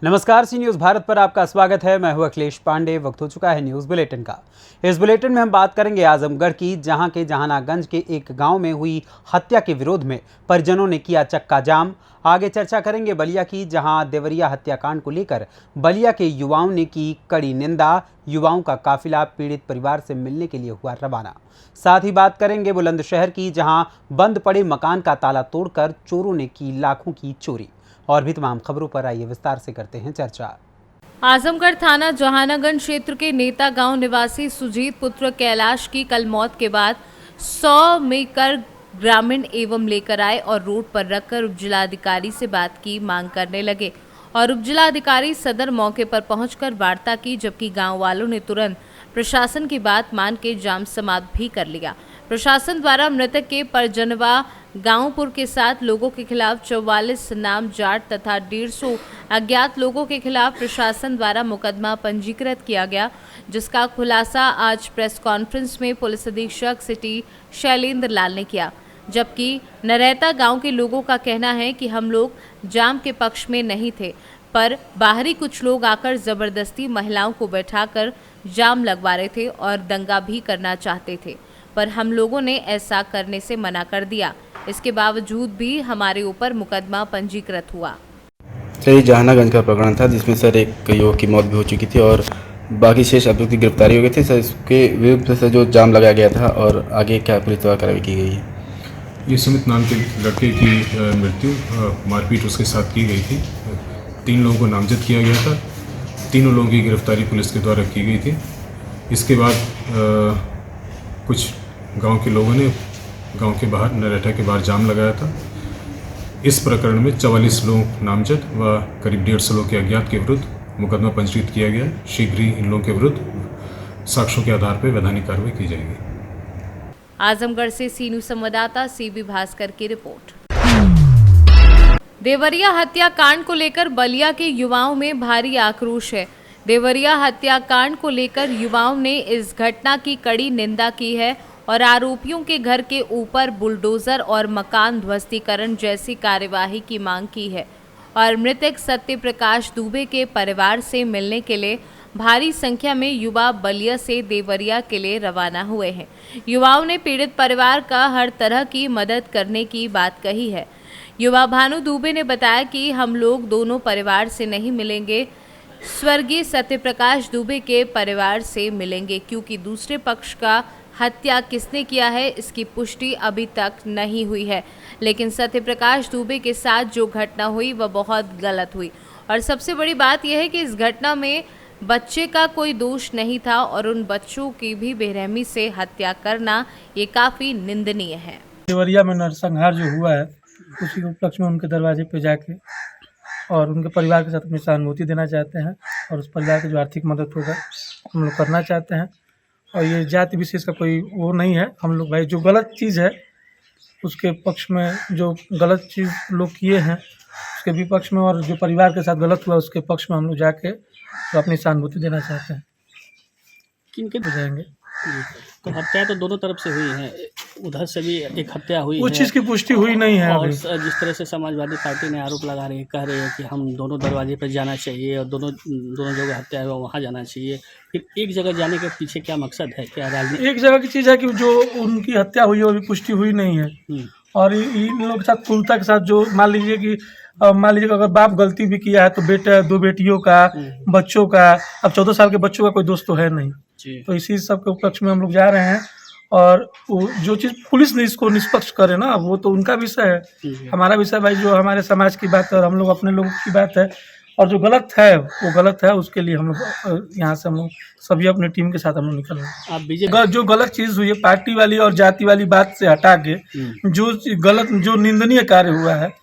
नमस्कार, सी न्यूज़ भारत पर आपका स्वागत है। मैं हूं अखिलेश पांडे। वक्त हो चुका है न्यूज़ बुलेटिन का। इस बुलेटिन में हम बात करेंगे आजमगढ़ की, जहां के जहानागंज के एक गांव में हुई हत्या के विरोध में परिजनों ने किया चक्का जाम। आगे चर्चा करेंगे बलिया की, जहां देवरिया हत्याकांड को लेकर बलिया के युवाओं ने की कड़ी निंदा। युवाओं का काफिला पीड़ित परिवार से मिलने के लिए हुआ रवाना। साथ ही बात करेंगे बुलंदशहर की, जहां बंद पड़े मकान का ताला तोड़कर चोरों ने की लाखों की चोरी। और भी तमाम खबरों पर आइए विस्तार से करते हैं चर्चा। आजमगढ़ थाना जहानागंज क्षेत्र के नेता गांव निवासी सुजीत पुत्र कैलाश की कल मौत के बाद 100 मीटर ग्रामीण एवं लेकर आए और रोड पर रखकर उपजिलाधिकारी से बात की मांग करने लगे और उपजिलाधिकारी सदर मौके पर पहुंचकर वार्ता की, जबकि गांव वालों ने तुरंत प्रशासन की बात मान के जाम समाप्त भी कर लिया। प्रशासन द्वारा मृतक के परजनवा गांवपुर के 7 लोगों के खिलाफ 44 नामजद तथा 150 अज्ञात लोगों के खिलाफ प्रशासन द्वारा मुकदमा पंजीकृत किया गया, जिसका खुलासा आज प्रेस कॉन्फ्रेंस में पुलिस अधीक्षक सिटी शैलेंद्र लाल ने किया। जबकि नरैता गांव के लोगों का कहना है कि हम लोग जाम के पक्ष में नहीं थे, पर बाहरी कुछ लोग आकर जबरदस्ती महिलाओं को बैठाकर जाम लगवा रहे थे और दंगा भी करना चाहते थे, पर हम लोगों ने ऐसा करने से मना कर दिया। इसके बावजूद भी हमारे ऊपर मुकदमा पंजीकृत हुआ। सर, ये जहानागंज का प्रकरण था जिसमें सर एक युवक की मौत भी हो चुकी थी और बाकी शेष अभियुक्त की गिरफ्तारी हो गई थी। सर, इसके विरुद्ध से जो जाम लगाया गया था और आगे क्या पुलिस द्वारा कार्रवाई की गई है? ये सुमित नाम के लड़के की मृत्यु मारपीट उसके साथ की गई थी। 3 लोगों को नामजद किया गया था। तीनों लोगों की गिरफ्तारी पुलिस के द्वारा की गई थी। इसके बाद कुछ गांव के लोगों ने गांव के बाहर नरेटा के बाहर जाम लगाया था। इस प्रकरण में 44 लोग नामजद व करीब 150 लोग के अज्ञात के विरुद्ध मुकदमा पंजीकृत किया गया। शीघ्र ही इन लोगों के विरुद्ध साक्ष्यों के आधार पर वैधानिक कार्रवाई की जाएगी। आजमगढ़ से सी न्यूज़ संवाददाता सीबी भास्कर की रिपोर्ट। देवरिया हत्याकांड को लेकर बलिया के युवाओं में भारी आक्रोश है। देवरिया हत्याकांड को लेकर युवाओं ने इस घटना की कड़ी निंदा की है और आरोपियों के घर के ऊपर बुलडोजर और मकान ध्वस्तीकरण जैसी कार्यवाही की मांग की है और मृतक सत्य प्रकाश दुबे के परिवार से मिलने के लिए भारी संख्या में युवा बलिया से देवरिया के लिए रवाना हुए हैं। युवाओं ने पीड़ित परिवार का हर तरह की मदद करने की बात कही है। युवा भानु दुबे ने बताया कि हम लोग दोनों परिवार से नहीं मिलेंगे, स्वर्गीय सत्य प्रकाश दुबे के परिवार से मिलेंगे, क्योंकि दूसरे पक्ष का हत्या किसने किया है इसकी पुष्टि अभी तक नहीं हुई है, लेकिन सत्य प्रकाश दुबे के साथ जो घटना हुई वह बहुत गलत हुई और सबसे बड़ी बात यह है कि इस घटना में बच्चे का कोई दोष नहीं था और उन बच्चों की भी बेरहमी से हत्या करना ये काफ़ी निंदनीय है। देवरिया में नरसंहार जो हुआ है उसी के उपलक्ष्य में उनके दरवाजे पे जाके और उनके परिवार के साथ अपनी सहानुभूति देना चाहते हैं और उस परिवार की जो आर्थिक मदद होगा हम लोग करना चाहते हैं। और ये जाति विशेष का कोई वो नहीं है। हम लोग भाई जो गलत चीज़ है उसके पक्ष में, जो गलत चीज़ लोग किए हैं उसके विपक्ष में, और जो परिवार के साथ गलत हुआ उसके पक्ष में हम लोग जाके तो अपनी सहानुभूति देना चाहते हैं। किनके हो जाएंगे तो हत्या तो दोनों तरफ से हुई है, उधर से भी एक हत्या हुई उस है। चीज़ की पुष्टि हुई नहीं है और अभी। जिस तरह से समाजवादी पार्टी ने आरोप लगा रही है, कह रही है कि हम दोनों दरवाजे पर जाना चाहिए और दोनों जगह हत्या हुआ वहाँ जाना चाहिए, फिर एक जगह जाने के पीछे क्या मकसद है? क्या राजनीति? एक जगह की चीज़ है कि जो उनकी हत्या हुई है वो अभी पुष्टि हुई नहीं है और इन लोगों के साथ क्रूरता के साथ जो मान लीजिए कि अगर बाप गलती भी किया है तो बेटा, 2 बेटियों का, बच्चों का, अब 14 साल के बच्चों का कोई दोस्त तो है नहीं। तो इसी सब के उपलक्ष्य में हम लोग जा रहे हैं और जो चीज़ पुलिस ने इसको निष्पक्ष करे ना वो तो उनका विषय है। हमारा विषय भाई जो हमारे समाज की बात है और हम लोग अपने लोगों की बात है, और जो गलत है वो गलत है, उसके लिए हम लोग यहाँ से हम लोग सभी अपनी टीम के साथ हम लोग निकल रहे हैं। आप बीजेपी जो गलत चीज़ हुई है पार्टी वाली और जाति वाली बात से हटा के जो गलत, जो निंदनीय कार्य हुआ है,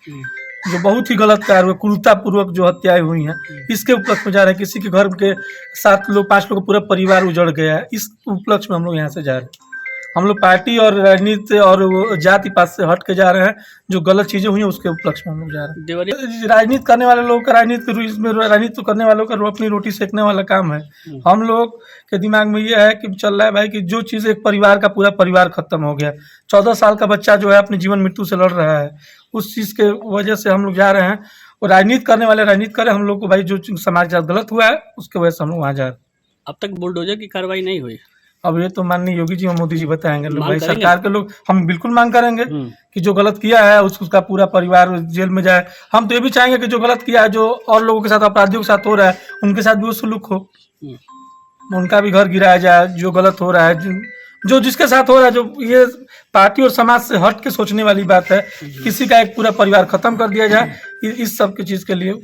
जो बहुत ही गलत कार्य हुआ, क्रूरतापूर्वक जो हत्याएं हुई हैं, इसके उपलक्ष्य में जा रहे हैं। किसी के घर के 7 लोग 5 लोग का पूरा परिवार उजड़ गया है, इस उपलक्ष्य में हम लोग यहाँ से जा रहे हैं। हम लोग पार्टी और राजनीति और जाति पात से हट के जा रहे हैं। जो गलत चीज़ें हुई हैं उसके उपलक्ष्य में हम लोग जा रहे हैं। राजनीति करने वाले लोगों का राजनीति करने वालों का अपनी रोटी सेकने वाला काम है। हम लोग के दिमाग में ये है कि चल रहा है भाई कि जो चीज़ एक परिवार का पूरा परिवार खत्म हो गया, 14 साल का बच्चा जो है अपनी जीवन मृत्यु से लड़ रहा है, उस चीज़ के वजह से हम लोग जा रहे हैं। वो राजनीति करने वाले राजनीति करें, हम लोग को भाई जो समाज के साथ गलत हुआ है उसके वजह से हम लोग वहाँ जा रहे हैं। अब तक बुलडोजर की कार्रवाई नहीं हुई। अब ये तो माननीय योगी जी और मोदी जी बताएंगे। लोग मांग भाई करेंगे? सरकार के लोग हम बिल्कुल मांग करेंगे कि जो गलत किया है उसका पूरा परिवार जेल में जाए। हम तो ये भी चाहेंगे कि जो गलत किया है, जो और लोगों के साथ अपराधियों के साथ हो रहा है, उनके साथ भी वो सुलूक हो, उनका भी घर गिराया जाए। जो गलत हो रहा है, जो जिसके साथ हो रहा है, जो ये पार्टी और समाज से हट के सोचने वाली बात है, किसी का एक पूरा परिवार खत्म कर दिया जाए, इस सब की चीज़ के लिए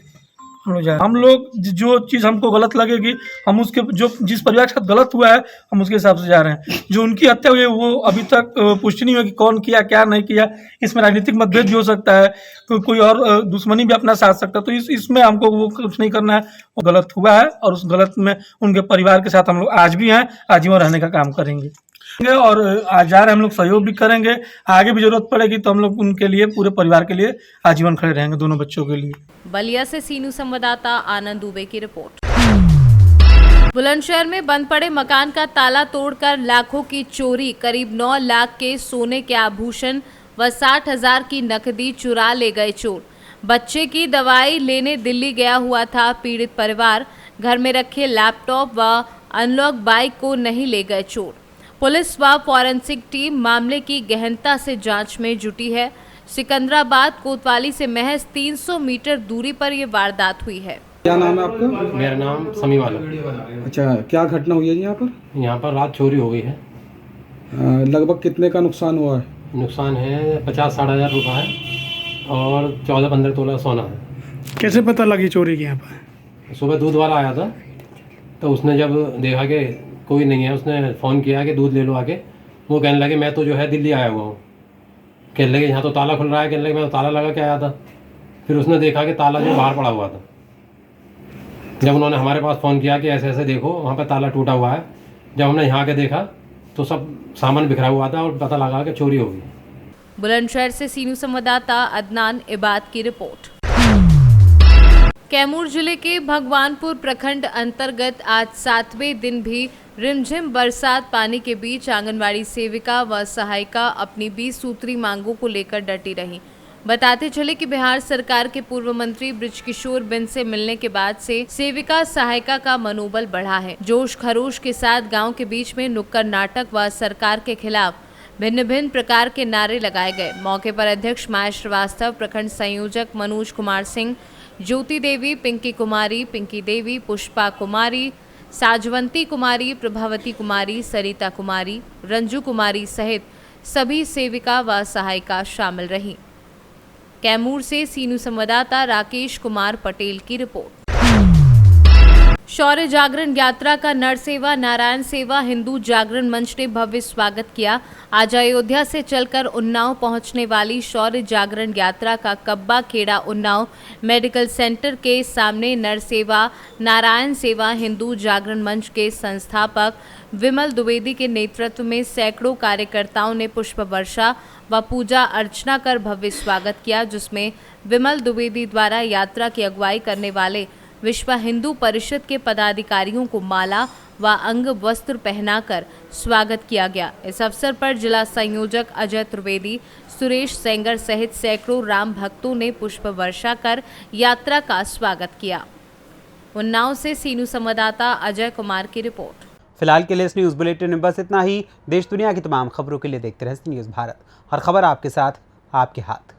हम लोग जो चीज़ हमको गलत लगेगी, हम उसके जो जिस परिवार के साथ गलत हुआ है हम उसके हिसाब से जा रहे हैं। जो उनकी हत्या हुई है वो अभी तक पुष्टि नहीं हुई कि कौन किया क्या नहीं किया। इसमें राजनीतिक मतभेद भी हो सकता है, कोई और दुश्मनी भी अपना साथ सकता है। तो इसमें हमको वो कुछ नहीं करना है। वो गलत हुआ है और उस गलत में उनके परिवार के साथ हम लोग आज भी हैं, आजीवन रहने का काम करेंगे और आज जा रहे हम लोग सहयोग भी करेंगे। आगे भी जरूरत पड़ेगी तो हम लोग उनके लिए, पूरे परिवार के लिए आजीवन खड़े रहेंगे, दोनों बच्चों के लिए। बलिया से सीनू संवाददाता आनंद दुबे की रिपोर्ट। बुलंदशहर में बंद पड़े मकान का ताला तोड़कर लाखों की चोरी, करीब 9 लाख के सोने के आभूषण व 60,000 की नकदी चुरा ले गए चोर। बच्चे की दवाई लेने दिल्ली गया हुआ था पीड़ित परिवार, घर में रखे लैपटॉप व अनलॉक बाइक को नहीं ले गए चोर। पुलिस व फॉरेंसिक टीम मामले की गहनता से जांच में जुटी है। सिकंदराबाद कोतवाली से महज 300 मीटर दूरी पर यह वारदात हुई है। क्या नाम है आपका? मेरा नाम समी वाला। अच्छा, क्या घटना हुई है जी यहाँ पर? यहाँ पर रात चोरी हो गई है। लगभग कितने का नुकसान हुआ है? नुकसान है 50-60 हज़ार रुपये है और 14-15 तोला सोना है। कैसे पता लगी चोरी की यहाँ पर? सुबह दूध वाला आया था तो उसने जब देखा कि कोई नहीं है, उसने फ़ोन किया कि दूध ले लो आके। वो कहने लगे मैं तो जो है दिल्ली आया हुआ हूँ। कहने लगे यहाँ तो ताला खुल रहा है। कहने लगे मैं तो ताला लगा के आया था। फिर उसने देखा कि ताला जो बाहर पड़ा हुआ था। जब उन्होंने हमारे पास फ़ोन किया कि ऐसे ऐसे देखो वहाँ पे ताला टूटा हुआ है, जब हमने यहाँ के देखा तो सब सामान बिखरा हुआ था और पता लगा कि चोरी हो गई। बुलंदशहर से सीनू संवाददाता अदनान इबाद की रिपोर्ट। कैमूर जिले के भगवानपुर प्रखंड अंतर्गत आज 7वें दिन भी रिमझिम बरसात पानी के बीच आंगनवाड़ी सेविका व सहायिका अपनी 20 सूत्री मांगों को लेकर डटी रही। बताते चले कि बिहार सरकार के पूर्व मंत्री बृजकिशोर बिंद से मिलने के बाद से सेविका सहायिका का मनोबल बढ़ा है। जोश खरोश के साथ गांव के बीच में नुक्कड़ नाटक व सरकार के खिलाफ भिन्न भिन्न प्रकार के नारे लगाए गए। मौके पर अध्यक्ष माया श्रीवास्तव, प्रखंड संयोजक मनोज कुमार सिंह, ज्योति देवी, पिंकी कुमारी, पिंकी देवी, पुष्पा कुमारी, साजवंती कुमारी, प्रभावती कुमारी, सरिता कुमारी, रंजू कुमारी सहित सभी सेविका व सहायिका शामिल रहीं। कैमूर से सीनू संवाददाता राकेश कुमार पटेल की रिपोर्ट। शौर्य जागरण यात्रा का नर सेवा नारायण सेवा हिंदू जागरण मंच ने भव्य स्वागत किया। आज अयोध्या से चलकर उन्नाव पहुंचने वाली शौर्य जागरण यात्रा का कब्बा खेड़ा उन्नाव मेडिकल सेंटर के सामने नर सेवा नारायण सेवा हिंदू जागरण मंच के संस्थापक विमल द्विवेदी के नेतृत्व में सैकड़ों कार्यकर्ताओं ने पुष्प वर्षा व पूजा अर्चना कर भव्य स्वागत किया, जिसमें विमल द्विवेदी द्वारा यात्रा की अगुवाई करने वाले विश्व हिंदू परिषद के पदाधिकारियों को माला व अंग वस्त्र पहनाकर स्वागत किया गया। इस अवसर पर जिला संयोजक अजय त्रिवेदी, सुरेश सेंगर सहित सैकड़ों राम भक्तों ने पुष्प वर्षा कर यात्रा का स्वागत किया। उन्नाव से सीनू संवाददाता अजय कुमार की रिपोर्ट। फिलहाल के लिए इस न्यूज़ बुलेटिन में बस इतना ही। देश दुनिया की तमाम खबरों के लिए देखते रहिए न्यूज़ भारत। हर खबर आपके साथ, आपके हाथ।